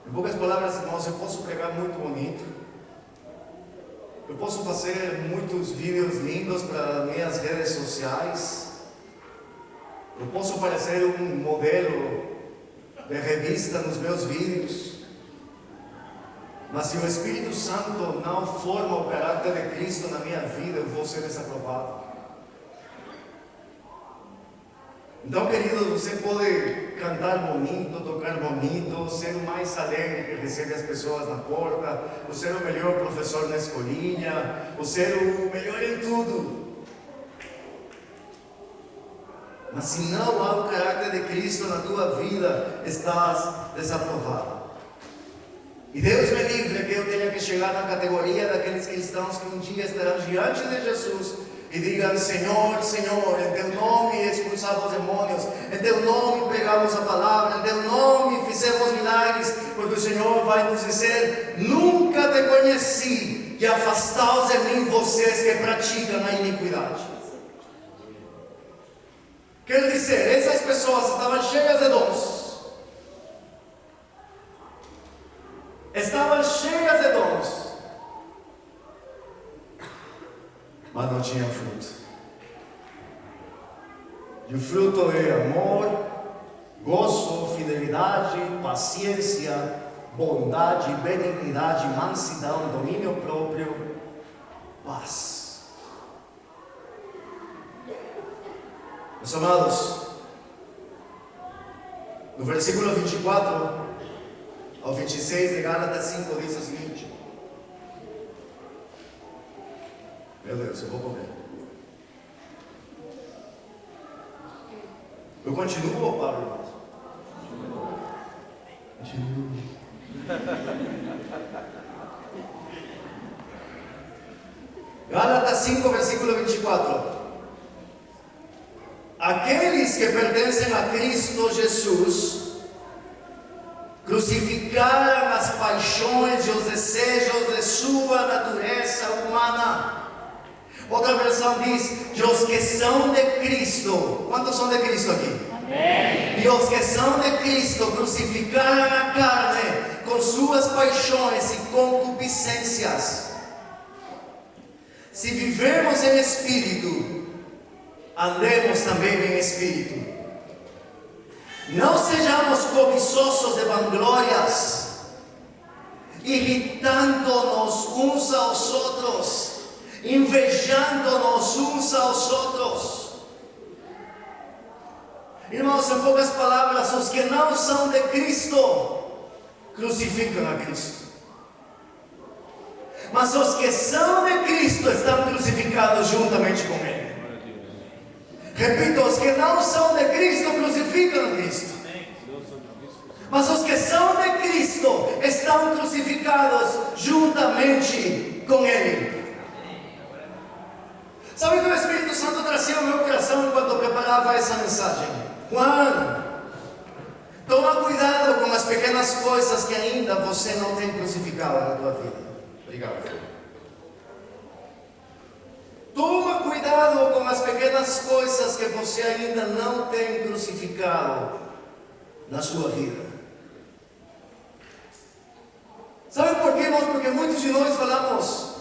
Em poucas palavras, irmãos, eu posso pregar muito bonito. Eu posso fazer muitos vídeos lindos para minhas redes sociais. Eu posso parecer um modelo de revista nos meus vídeos. Mas se o Espírito Santo não forma o caráter de Cristo na minha vida, eu vou ser desaprovado. Então, querido, você pode cantar bonito, tocar bonito, ser o mais alegre que recebe as pessoas na porta, ou ser o melhor professor na escolinha, ou ser o melhor em tudo. Mas se não há o caráter de Cristo na tua vida, estás desaprovado. E Deus me livre que eu tenha que chegar na categoria daqueles cristãos que um dia estarão diante de Jesus e digam: Senhor, Senhor, em Teu nome expulsamos demônios, em Teu nome pregamos a palavra, em Teu nome fizemos milagres, porque o Senhor vai nos dizer: nunca te conheci, e afastaos de mim vocês que praticam a iniquidade. Quer dizer, essas pessoas estavam cheias de dons. Estavam cheias de dons, mas não tinham fruto. E o fruto é amor, gozo, fidelidade, paciência, bondade, benignidade, mansidão, domínio próprio, paz. Meus amados, no versículo 24 ao 26 de Gálatas 5 diz o seguinte: meu Deus, eu vou comer. Eu continuo ou paro, irmãos? Continuo. Gálatas 5, versículo 24. Aqueles que pertencem a Cristo Jesus crucificaram as paixões e os desejos de sua natureza humana. Outra versão diz: e os que são de Cristo. Quantos são de Cristo aqui? Amém. E os que são de Cristo crucificaram a carne com suas paixões e concupiscências. Se vivemos em Espírito, andemos também em Espírito. Não sejamos cobiçosos de vanglórias, irritando-nos uns aos outros, invejando-nos uns aos outros. Irmãos, em poucas palavras, os que não são de Cristo crucificam a Cristo. Mas os que são de Cristo estão crucificados juntamente com Ele. Repito, os que não são de Cristo crucificam a Cristo. Mas os que são de Cristo estão crucificados juntamente com Ele. Sabe o que o Espírito Santo trazia ao meu coração enquanto preparava essa mensagem? Juan, toma cuidado com as pequenas coisas que ainda você não tem crucificado na tua vida. Obrigado, filho. Toma cuidado com as pequenas coisas que você ainda não tem crucificado na sua vida. Sabe por quê, irmãos? Porque muitos de nós falamos: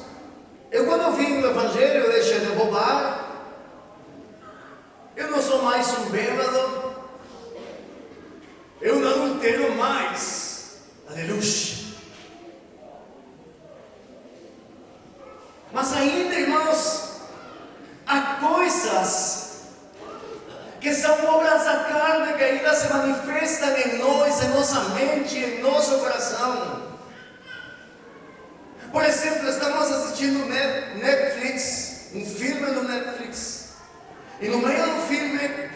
quando eu vim no Evangelho, eu deixei de roubar, eu não sou mais um bêbado, que são obras da carne que ainda se manifestam em nós, em nossa mente, em nosso coração. Por exemplo, estamos assistindo Netflix, um filme no Netflix, e no meio do filme,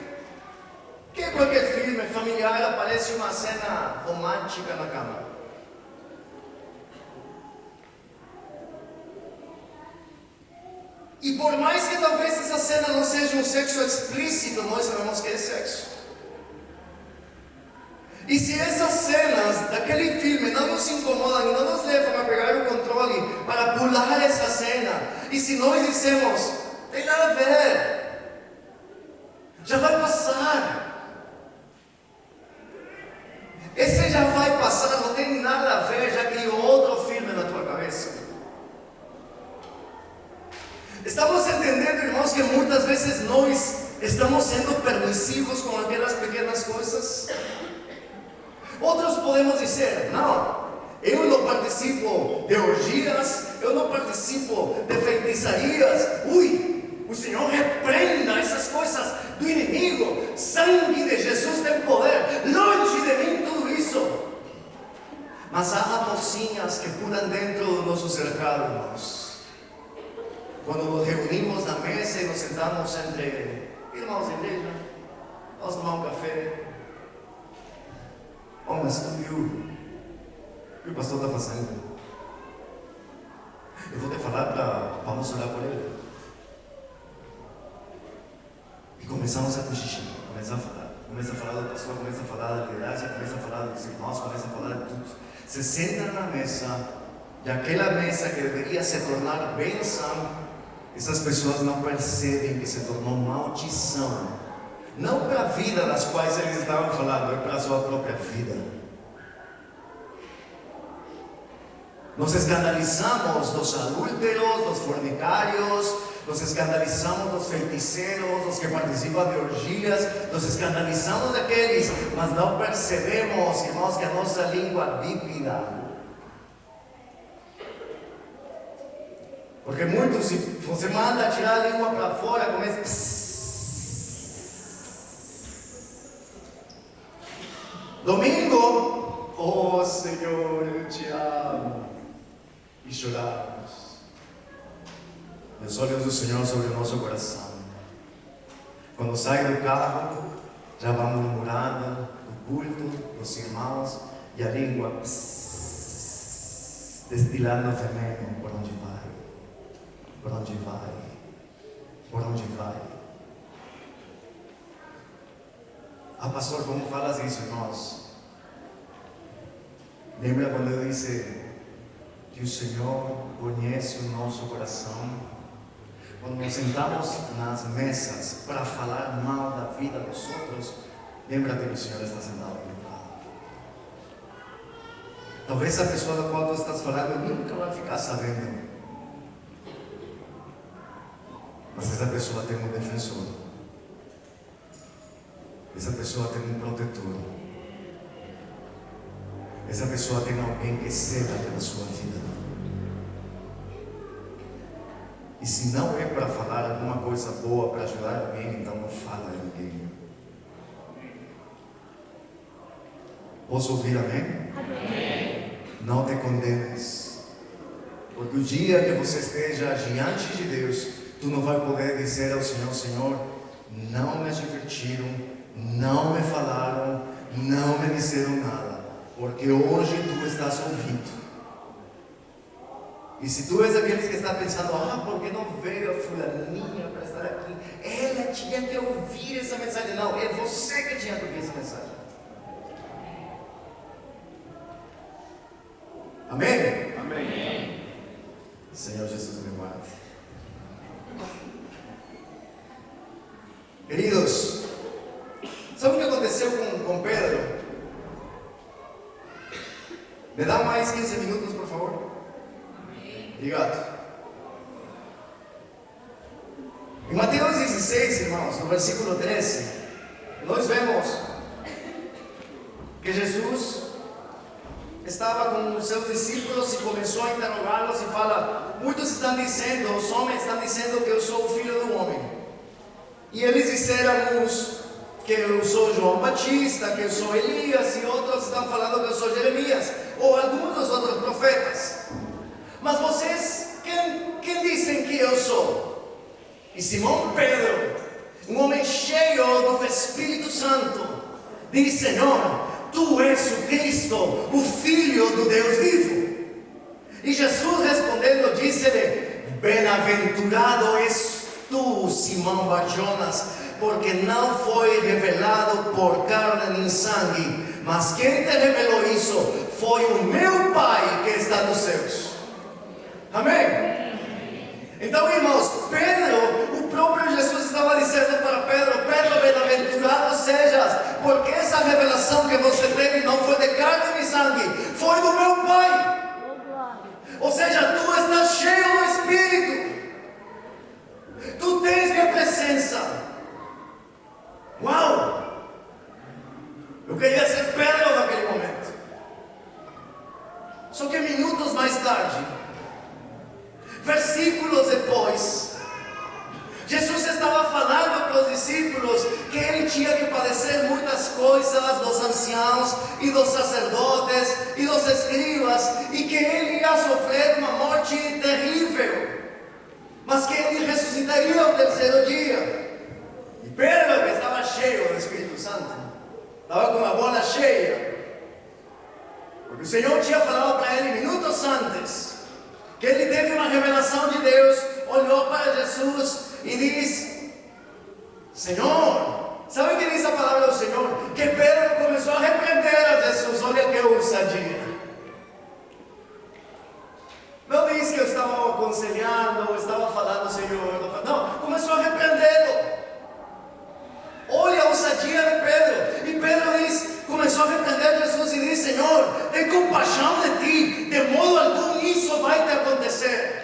que é qualquer filme familiar, aparece uma cena romântica na cama. E por mais que talvez essa cena não seja um sexo explícito, nós sabemos que é sexo. E se essas cenas daquele filme não nos incomodam e não nos levam a pegar o controle para pular essa cena, e se nós dissemos, tem nada a ver, já vai passar, esse já vai passar, não tem nada a ver, já criou outro filme na tua cabeça. Estamos entendendo, irmãos, que muitas vezes nós estamos sendo permissivos com aquelas pequenas coisas. Outros podemos dizer, não, eu não participo de orgias, eu não participo de feitiçarias. O Senhor repreenda essas coisas do inimigo. Sangue de Jesus tem poder, longe de mim tudo isso. Mas há raposinhas que pulam dentro do nosso cercado, irmãos. Quando nos reunimos na mesa e nos sentamos entre irmãos de igreja, vamos tomar um café. Oh, mas tu viu o que o pastor está fazendo? Eu vou te falar vamos orar por ele. E começamos a cochichar, começa a falar do pastor, começa a falar da liderança, começa a falar dos irmãos, começa a falar de tudo. Se senta na mesa, e aquela mesa que deveria se tornar bênção, essas pessoas não percebem que se tornou maldição, não para a vida das quais eles estavam falando, é para a sua própria vida. Nos escandalizamos dos adúlteros, dos fornicários, nos escandalizamos dos feiticeiros, dos que participam de orgias, nos escandalizamos daqueles, mas não percebemos, irmãos, que a nossa língua bíblia. Porque muitos, se você manda tirar a língua para fora, começa. Domingo, oh Senhor, eu te amo. E choramos. Os olhos do Senhor sobre o nosso coração. Quando sai do carro, já vamos murmurando do culto, dos irmãos, e a língua destilando veneno por onde vai. Por onde vai? Por onde vai? Ah, pastor, como falas isso, irmãos? Lembra quando eu disse que o Senhor conhece o nosso coração? Quando nos sentamos nas mesas para falar mal da vida dos outros, lembra-te que o Senhor está sentado aqui do lado. Talvez a pessoa da qual tu estás falando nunca vai ficar sabendo. Mas essa pessoa tem um defensor. Essa pessoa tem um protetor. Essa pessoa tem alguém que ceda pela sua vida. E se não é para falar alguma coisa boa, para ajudar alguém, então não fala de ninguém. Posso ouvir amém? Amém. Não te condenes. Porque o dia que você esteja diante de Deus, tu não vai poder dizer ao Senhor, Senhor, não me advertiram, não me falaram, não me disseram nada, porque hoje tu estás ouvindo. E se tu és aqueles que está pensando, por que não veio a fulaninha para estar aqui? Ela tinha que ouvir essa mensagem. Não, é você que tinha que ouvir essa mensagem. Amém? Amém. Senhor Jesus, me guarde. Queridos, sabe o que aconteceu com Pedro? Me dá mais 15 minutos, por favor? Obrigado. Em Mateus 16, irmãos, no versículo 13, nós vemos que Jesus estava com os seus discípulos e começou a interrogá-los e fala: muitos estão dizendo, os homens estão dizendo que eu sou o filho do homem. E eles disseram uns: que eu sou João Batista, que eu sou Elias, e outros estão falando que eu sou Jeremias, ou alguns dos outros profetas. Mas vocês, quem dizem que eu sou? E Simão Pedro, um homem cheio do Espírito Santo, diz: Senhor, Tu és o Cristo, o Filho do Deus vivo. E Jesus respondendo, disse-lhe: Bem-aventurado és tu, Simão Bar-Jonas, porque não foi revelado por carne nem sangue, mas quem te revelou isso foi o meu Pai que está nos céus. Amém? Então, irmãos, Pedro, o próprio Jesus estava dizendo para Pedro: Pedro, bem-aventurado sejas, porque essa revelação que você teve não foi de carne nem sangue, foi do meu Pai. Ou seja, tu estás cheio do Espírito, tu tens minha presença. Uau! Eu queria ser Pedro naquele momento. Só que minutos mais tarde, versículos depois, Jesus estava falando para os discípulos que ele tinha que padecer muitas coisas dos anciãos e dos sacerdotes e dos escribas, e que ele ia sofrer uma morte terrível, mas que ele ressuscitaria ao terceiro dia. E Pedro, que estava cheio do Espírito Santo, estava com a bola cheia, porque o Senhor tinha falado para ele minutos antes que ele teve uma revelação de Deus, olhou para Jesus e diz: Senhor, sabe o que diz a palavra do Senhor? Que Pedro começou a repreender a Jesus. Olha que ousadia. Não diz que eu estava aconselhando, ou estava falando, Senhor. Não, começou a repreendê-lo. Olha a ousadia de Pedro. E Pedro diz, começou a repreender Jesus e diz: Senhor, tem compaixão de ti, de modo algum isso vai te acontecer.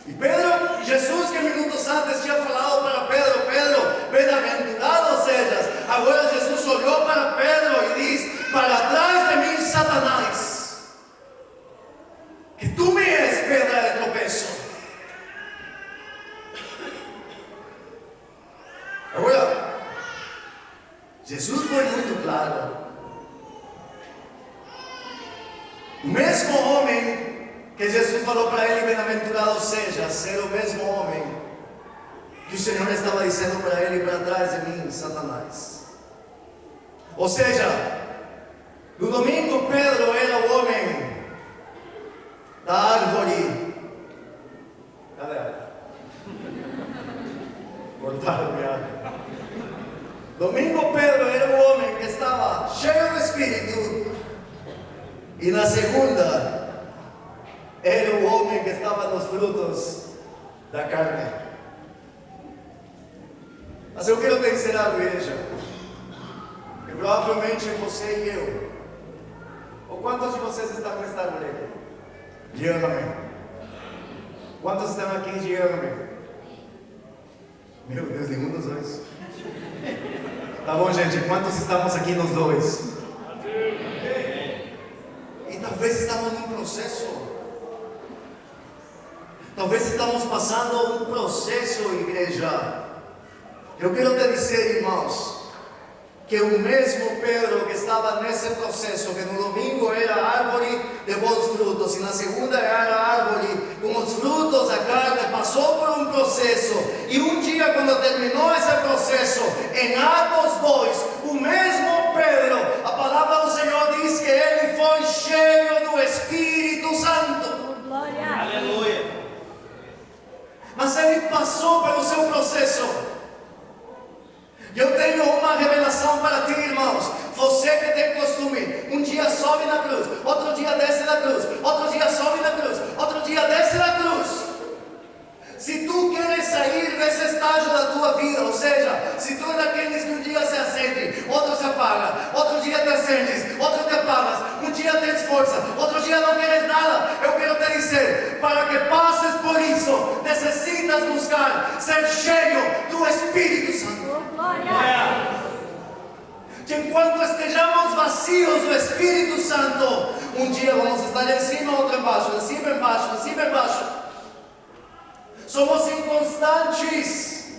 E Pedro, Jesus, que minutos antes tinha falado para Pedro: Pedro, bem-aventurado sejas. Agora Jesus olhou para Pedro e diz: para trás de mim, Satanás, que tu me és pedra de tropeço. Agora, Jesus foi muito claro. O mesmo homem que Jesus falou para ele: bem-aventurado seja, ser o mesmo homem que o Senhor estava dizendo para ele: para trás de mim, Satanás. Ou seja, no domingo Pedro era o homem da árvore. Cadê a árvore? Cortaram minha árvore. Domingo Pedro era o homem que estava cheio do Espírito, e na segunda era o homem que estava nos frutos da carne. Mas eu quero te dizer algo, igreja, que provavelmente você e eu, ou quantos de vocês estão nesta árvore aqui? Digam amém. Quantos estão aqui? Digam amém. Meu Deus, nenhum dos dois. Tá bom, gente, quantos estamos aqui nos dois? E talvez estamos num processo. Talvez estamos passando um processo, igreja. Eu quero te dizer, irmãos, que o mesmo Pedro que estava nesse processo, que no domingo era árvore de bons frutos, e na segunda era árvore com os frutos da carne, passou por um processo, e um dia, quando terminou esse processo, em Atos 2, o mesmo Pedro, a palavra do Senhor diz que ele foi cheio do Espírito Santo.
Glória.
Aleluia.
Mas ele passou pelo seu processo. Eu tenho uma revelação para ti, irmãos. Você que tem costume, um dia sobe na cruz, outro dia desce na cruz, outro dia sobe na cruz, outro dia desce na cruz. Se tu queres sair desse estágio da tua vida, ou seja, se tu é daqueles que um dia se acende, outro se apaga, outro dia te acendes, outro te apagas, um dia tens força, outro dia não queres nada, eu quero te dizer, para que passes por isso, necessitas buscar ser cheio do Espírito Santo.
Glória.
Que enquanto estejamos vazios do Espírito Santo, um dia vamos estar em cima, outro embaixo, em cima, embaixo, em cima, embaixo. Somos inconstantes.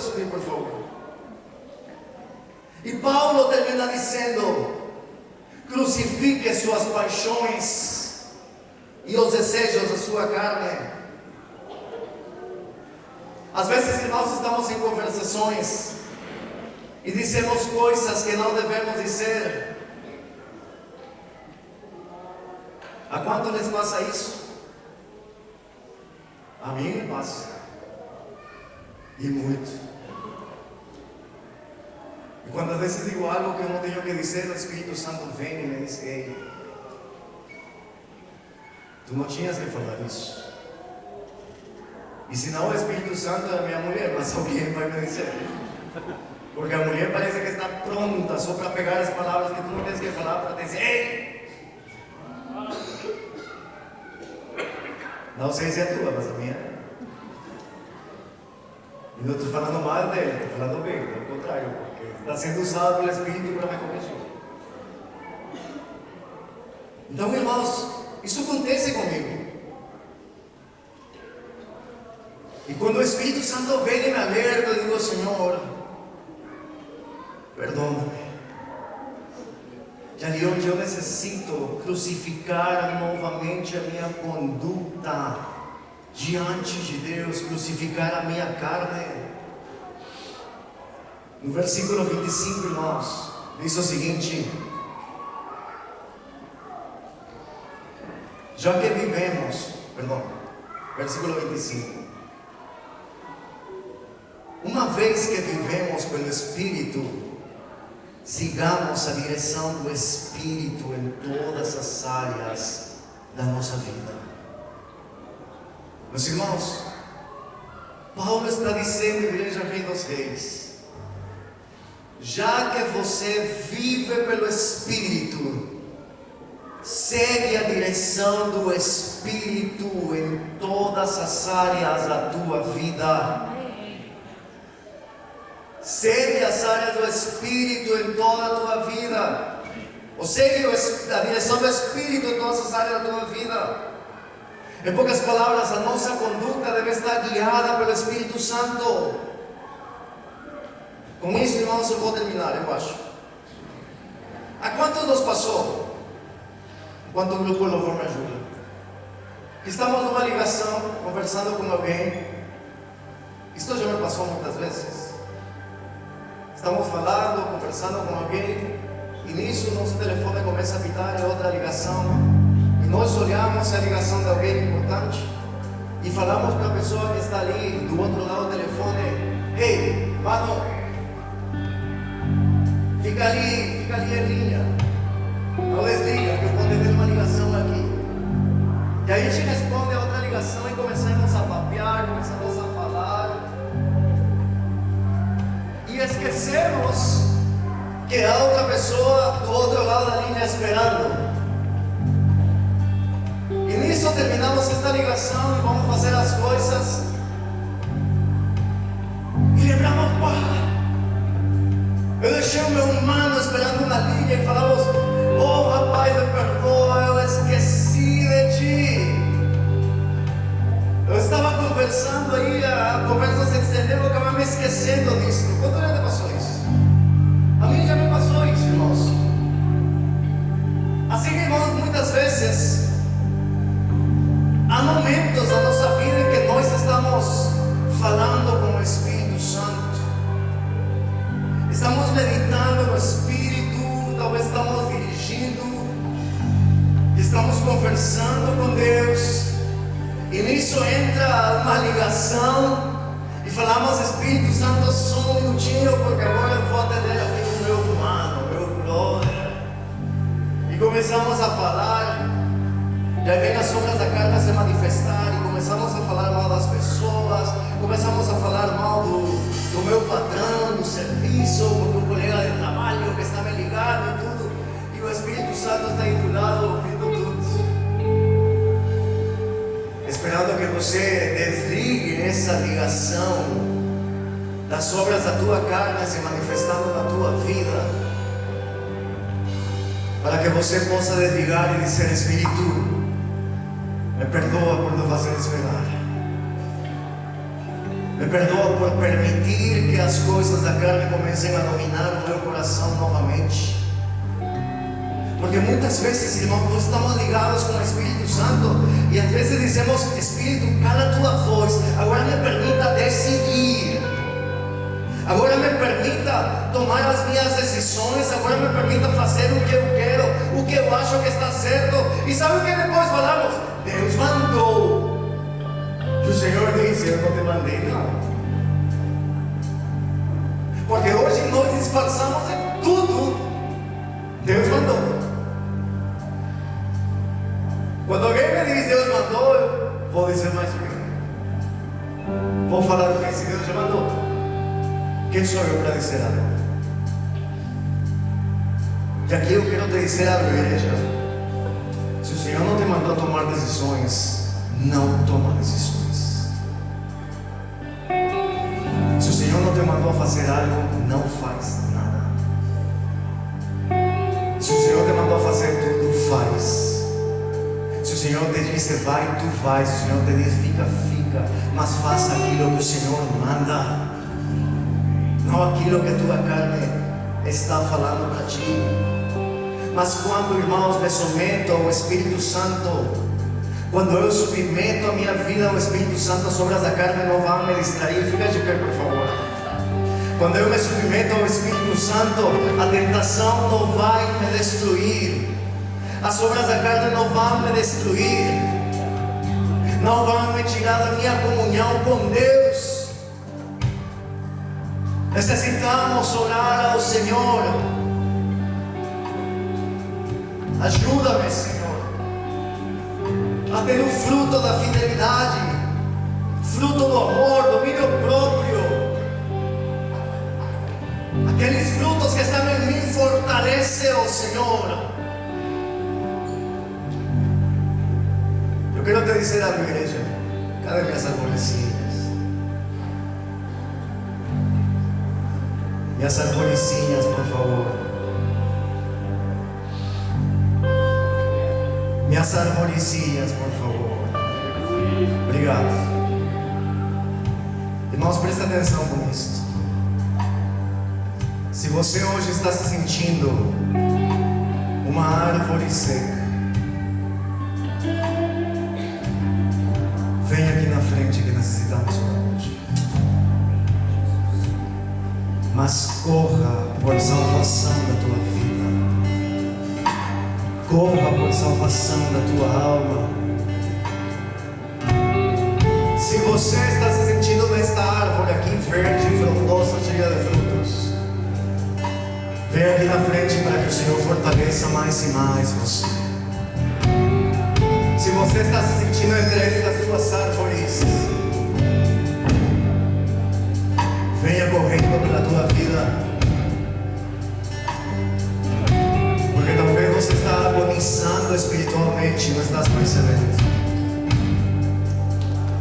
subir, por favor. E Paulo termina dizendo: crucifique suas paixões e os desejos da sua carne. Às vezes, irmãos, estamos em conversações e dizemos coisas que não devemos dizer. A quanto lhes passa isso? A mim me passa. E muito. E quando às vezes digo algo que eu não tenho que dizer, o Espírito Santo vem e me diz: ei, tu não tinhas que falar isso. E se não, o Espírito Santo é a minha mulher, mas alguém vai me dizer. Porque a mulher parece que está pronta só para pegar as palavras que tu não tens que falar, para dizer: ei! Não sei se é tua, mas a minha. E não estou falando mal dele, estou falando bem, pelo contrário, porque está sendo usado pelo Espírito para me corrigir. Então, irmãos, isso acontece comigo. E quando o Espírito Santo vem e me alerta, eu digo: Senhor, perdona-me. E ali onde eu necessito crucificar novamente a minha conduta diante de Deus, crucificar a minha carne. No versículo 25, irmãos, diz o seguinte: já que vivemos, versículo 25. Uma vez que vivemos pelo Espírito, sigamos a direção do Espírito em todas as áreas da nossa vida. Meus irmãos, Paulo está dizendo, Igreja Rei dos Reis, já que você vive pelo Espírito, segue a direção do Espírito em todas as áreas da tua vida. Segue as áreas do Espírito em toda a tua vida. Ou segue a direção do Espírito em todas as áreas da tua vida. Em poucas palavras, a nossa conduta deve estar guiada pelo Espírito Santo. Com isso, irmãos, eu vou terminar, eu acho. A quantos nos passou? Enquanto o grupo louvor me ajuda. Estamos numa ligação, conversando com alguém. Isto já me passou muitas vezes. Estamos falando, conversando com alguém, e nisso nosso telefone começa a apitar, é outra ligação, e nós olhamos a ligação de alguém importante e falamos para a pessoa que está ali do outro lado do telefone: ei, mano, fica ali em linha, não desliga, que eu vou ter uma ligação aqui. E aí a gente responde a outra ligação e começamos a papear, começamos a falar. E esquecemos que há outra pessoa do outro lado da linha esperando. E nisso terminamos esta ligação e vamos fazer as coisas. E lembramos: pá, eu deixei o meu mano esperando na linha e falamos: oh rapaz, me perdoa, eu esqueci de ti. Eu estava conversando aí, a conversa se estendeu, eu acabei me esquecendo disso. Quanto já te passou isso? A mim já me passou isso, irmãos. Assim que, irmãos, muitas vezes há momentos na nossa vida em que nós estamos falando com o Espírito Santo, estamos meditando no Espírito, talvez estamos dirigindo, estamos conversando com Deus. E nisso entra uma ligação e falamos: Espírito Santo, só um minutinho, porque agora eu vou atender aqui o meu mano, meu brother. E começamos a falar, e aí vem as sombras da carne se manifestar, e começamos a falar mal das pessoas, começamos a falar mal do meu patrão, do serviço, porque um colega de trabalho que está me ligando e tudo, e o Espírito Santo está aí do lado ouvindo tudo, esperando que você desligue essa ligação das obras da tua carne se manifestando na tua vida, para que você possa desligar e dizer: Espírito, me perdoa por não fazer esperar. Me perdoa por permitir que as coisas da carne comecem a dominar o meu coração novamente. Porque muitas vezes, irmãos, nós estamos ligados com o Espírito Santo e às vezes dizemos: Espírito, cala a tua voz, agora me permita decidir, agora me permita tomar as minhas decisões, agora me permita fazer o que eu quero, o que eu acho que está certo. E sabe o que depois falamos? Deus mandou. E o Senhor diz: eu não te mandei não. Porque hoje nós disfarçamos de tudo. Deus mandou. Quando alguém me diz Deus mandou, eu vou dizer mais o que? Vou falar o que? Se Deus já mandou, quem sou eu para dizer algo? E aqui eu quero te dizer algo, igreja. Se o Senhor não te mandou tomar decisões, não toma decisões. Se o Senhor não te mandou fazer algo, não faz nada. Se o Senhor te mandou fazer tudo, faz. Se o Senhor te disse vai, tu vais. Se o Senhor te diz fica, fica. Mas faça aquilo que o Senhor manda, não aquilo que a tua carne está falando para ti. Mas quando, irmãos, me someto ao Espírito Santo, quando eu submeto a minha vida ao Espírito Santo, as obras da carne não vão me distrair. Fica de pé, por favor. Quando eu me submeto ao Espírito Santo, a tentação não vai me destruir. As obras da carne não vão me destruir, não vão me tirar da minha comunhão com Deus. Necessitamos orar ao Senhor. Ajuda-me, Senhor, a ter o fruto da fidelidade, fruto do amor, domínio próprio. Aqueles frutos que estão em mim, fortalece, ó Senhor. Eu quero te dizer algo, igreja. Cadê minhas arvorecinhas? Minhas arvorecinhas, por favor. Minhas arvorecinhas, por favor. Obrigado. Irmãos, presta atenção com isto. Se você hoje está se sentindo uma árvore seca, vem aqui na frente que necessitamos orar hoje. Mas corra por salvação da tua vida. Corra por salvação da tua alma. Se você está se sentindo nesta árvore aqui verde, frondosa, cheia de frutos, vem aqui na frente para que o Senhor fortaleça mais e mais você. Se você está se sentindo entre estas duas árvores, venha correndo pela tua vida, porque talvez você está agonizando espiritualmente e não está percebendo.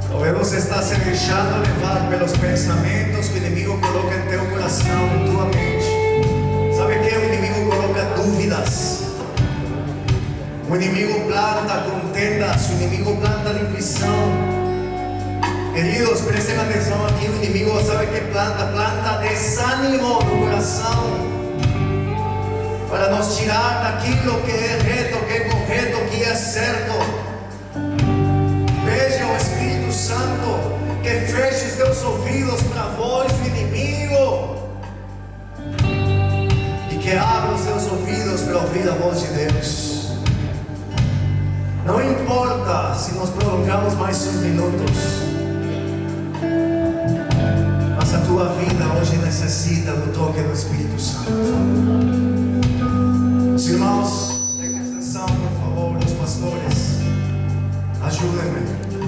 Talvez você está se deixando levar pelos pensamentos que o inimigo coloca em teu coração, em tua mente. Sabe que o inimigo coloca dúvidas. O inimigo planta contendas, o inimigo planta divisão. Queridos, prestem atenção aqui. O inimigo sabe que planta desânimo no coração, para nos tirar daquilo que é reto, que é correto, que é certo. Veja o Espírito Santo que feche os teus ouvidos para a voz do inimigo e que abra os teus ouvidos para ouvir a voz de Deus. Não importa se nos prolongamos mais uns minutos, mas a tua vida hoje necessita do toque do Espírito Santo. Os irmãos, prestem atenção, por favor, os pastores, ajudem-me.